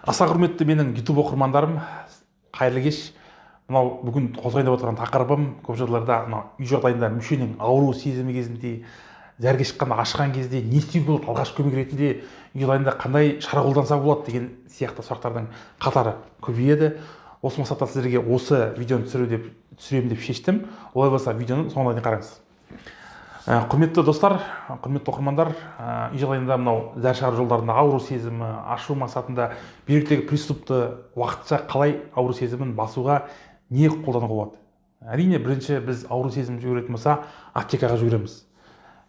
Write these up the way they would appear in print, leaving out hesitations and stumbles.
Аса құрметті менің YouTube оқырмандарым, қайырлы кеш. Мынау бүгін қозғайын деп отырған тақырыбым көп жағдайларда мынау үй жағдайында мүшенің ауру сезімі кезінде, дәріге шыққанда ашқан кезде не істеуге болады, алғашқы көмек ретінде үй жағдайында қандай шара қолданса болады деген сияқты сұрақтардың қатары көбейеді. Осы мақсатта сіздерге осы видеоны түсіремін деп шештім. Олай болса видеоны соңына дейін қараңыз. Құрметті достар, құрметті оқырмандар, үй жағдайында мынау зәр шығару жолдарында ауру сезімі ашу мақсатында бүйректегі приступты уақытша қалай ауру сезімін басуға не қолдануға болады? Әрине, бірінші біз ауру сезім жүгіретін болса, аптекаға жүгіреміз.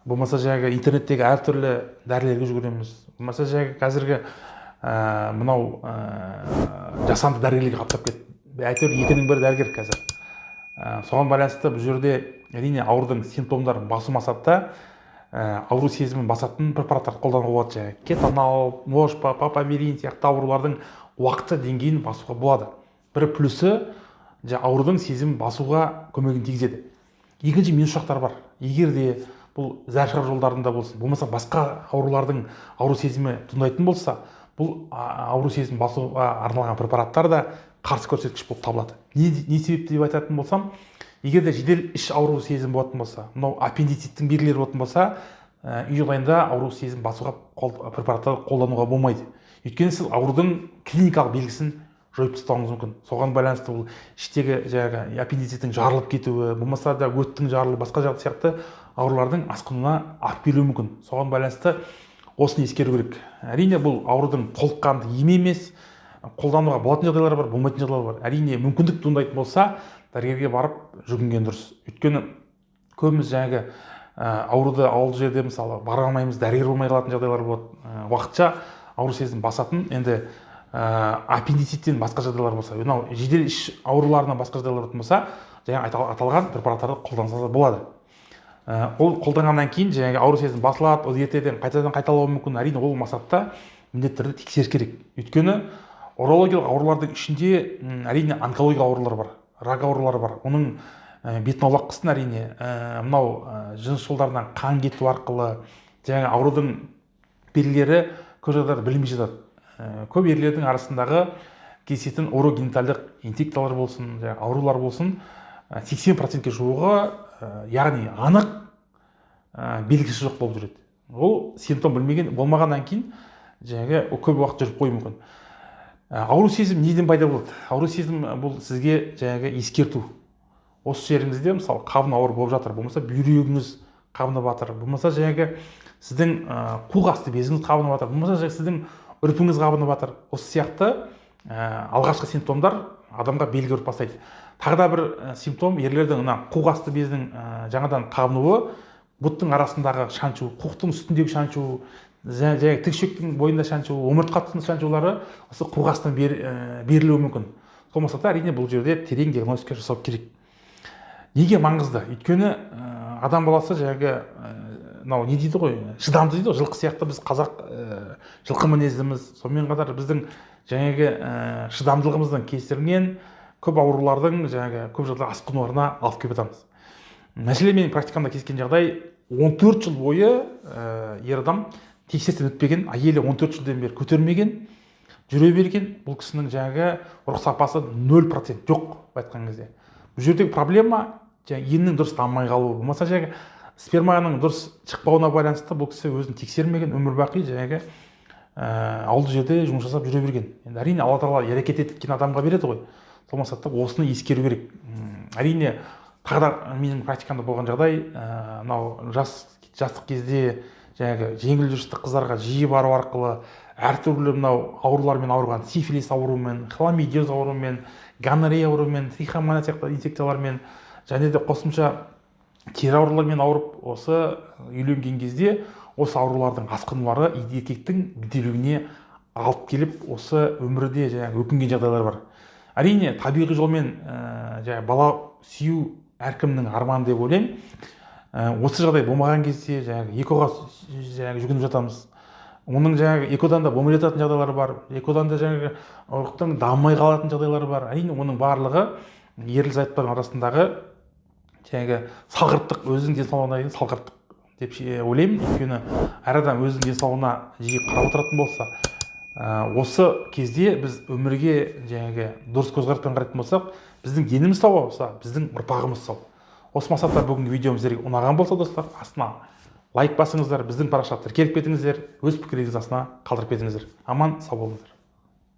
Болмаса жаңағы интернеттегі әртүрлі дәрілерге жүгіреміз. Болмаса жаңағы қазіргі мынау жасанды дәрігерлерге қаптап кетті. Әйтеуір екінің бірі дәрігер қазір. Соған байланысты бұл жерде әрине аурудың симптомдарын басу мақсатта ауру сезімін басатын препараттар қолдануға болады. Жаңағы кетонал, мошпа, папамерин сияқты аурулардың уақытша деңгейін басуға болады. Бір плюсы аурудың сезімін басуға көмегін тигізеді. Екінші минус жақтар бар. Егер де бұл зәр шығару жолдарында болсын, болмаса басқа аурулардың ауру сезімі туындайтын болса, бұл ауру сезімін басуға арналған препараттар да қарсы көрсеткіш болып табылады. Не себепті деп айтатын болсам, егер де жедел іш ауру сезім болатын болса, мынау аппендициттің белгілері болатын болса, үй жағдайында ауру сезім басуға препараттар қолдануға болмайды. Өйткені сіз аурудың клиникалық белгісін жойып тастауыңыз мүмкін. Соған байланысты бұл іштегі жаңағы аппендициттің жарылып кетуі, болмаса да өттің жарылуы, басқа сияқты аурулардың асқынуына алып келуі мүмкін. Соған байланысты осыны ескеру керек. Әрине, бұл аурудың толыққанды ем емес, қолдануға болатын жағдайлар бар, болмайтын жағдайлар бар. Әрине, мүмкіндік туындайтын болса, дәрігерге барып жүгінген дұрыс. Өйткені көбіміз жаңағы ауруды ауылды жерде мысалы бара алмаймыз, дәрігер болмай қалатын жағдайлар болады. Уақытша ауру сезім басатын, енді аппендициттен басқа жағдайлар болса, мынау жедел іш ауруларынан басқа жағдайлар болса, жаңағы аталған препараттарды қолданса болады. Ол қолданғаннан кейін жаңағы ауру сезім басылады, ол ертеден қайтадан қайталауы мүмкін. Әрине, ол мақсатта міндетті түрде тексеріс керек. Өйткені урологиялық аурулардың ішінде әрине онкология аурулары бар, рак аурулары бар. Оның бетін аулақ қылсын, әрине, мынау жыныс жолдарынан қан кету арқылы жаңағы аурудың белгілері көп жағдайда білінбей жатады. Көп ерлердің арасындағы кездесетін урогенитальдық инфекциялар болсын, аурулар болсын, 80%-ке жуығы яғни анық белгісі жоқ болып жүреді. Ол симптом болмағаннан кейін жаңағы көп уақыт жүріп қоюы мүмкін. Ауру сезім неден пайда болады? Ауру сезім бұл сізге жаңағы ескерту. Осы жеріңізде мысалы қабын ауыр болып жатыр, болмаса бүйрегіңіз қабынып жатыр, болмаса жаңағы сіздің қуғасты безіңіз қабынып жатыр, болмаса жаңағы сіздің үрпіңіз қабынып жатыр. Осы сияқты алғашқы симптомдар адамға белгі беріп бастайды. Тағы да бір симптом ерлердің қуғасты бездің жаңадан қабынуы, бұттың арасындағы шаншу, қуықтың үстіндегі шаншу, жаңағы тікшектің бойында шаншу, омыртқа тұсында шаншулары осы қуғастан берілуі мүмкін. Сол мақсатта әрине бұл жерде терең диагностика жасау керек. Неге маңызды? Өйткені адам баласы жаңағы мынау не дейді ғой, шыдамды дейді ғой, жылқы сияқты біз қазақ жылқы мінездіміз. Сонымен қатар біздің жаңағы шыдамдылығымыздың кесірінен көп аурулардың жаңағы көп жағдай асқынуларына алып келіп жатамыз. Мәселен, менің практикамда кездескен жағдай 14 жыл бойы ер адам тексерістен өтпеген, әйелі 14 жылдан бері көтермеген, жүре берген. Бұл кісінің жаңағы ұрық сапасы 0% жоқ айтқан кезде. Бұл жердегі проблема еннің дұрыс дамымай қалуы, болмаса жаңағы сперманың дұрыс шықпауына байланысты бұл кісі өзін тексермеген, өмір бақи жаңағы ауылды жерде жұмыс жасап жүре берген. Енді әрине, Алла тағала әрекет еткен адамға береді ғой. Сол мақсатта осыны ескеру керек. Әрине, тағы да менің практикамда болған жағдай, мынау жастық кезде жаңағы жеңіл жүрісті қыздарға жиі бару арқылы әртүрлі мынау аурулармен ауырған, сифилис ауруымен, хламидиоз ауруымен, гонорея ауруымен, трихомония сияқты инфекциялармен, және де қосымша тері ауруларымен ауырып, осы үйленген кезде осы аурулардың асқынулары еркектің бедеулігіне алып келіп, осы өмірде жаңағы өкінген жағдайлар бар. Әрине, табиғи жолмен бала сүю әркімнің арманы деп ойлаймын. Осы жағдай болмаған кезде жаңағы экоға жүгініп жатамыз. Оның жаңағы экодан да болмай жататын жағдайлар бар. Экодан да жаңағы ұрықтың дамымай қалатын жағдайлар бар. Әрине, оның барлығы ерлі-зайыптардың арасындағы жаңағы салғырттық, өзінің денсаулығына деген салғырттық деп ойлаймын. Өйткені әр адам өзінің денсаулығына жиі қарап отыратын болса, Осы кезде біз өмірге жаңағы дұрыс көзқараспен қарайтын болсақ, біздің деніміз сау болса, біздің ұрпағымыз сау. Осы мақсатта бүгінгі видеомыз сіздерге ұнаған болса, достар, астына лайк басыңыздар, біздің парақшаға тіркеліп кетіңіздер, өз пікіріңізді астына қалдырып кетіңіздер. Аман сау болыңыздар.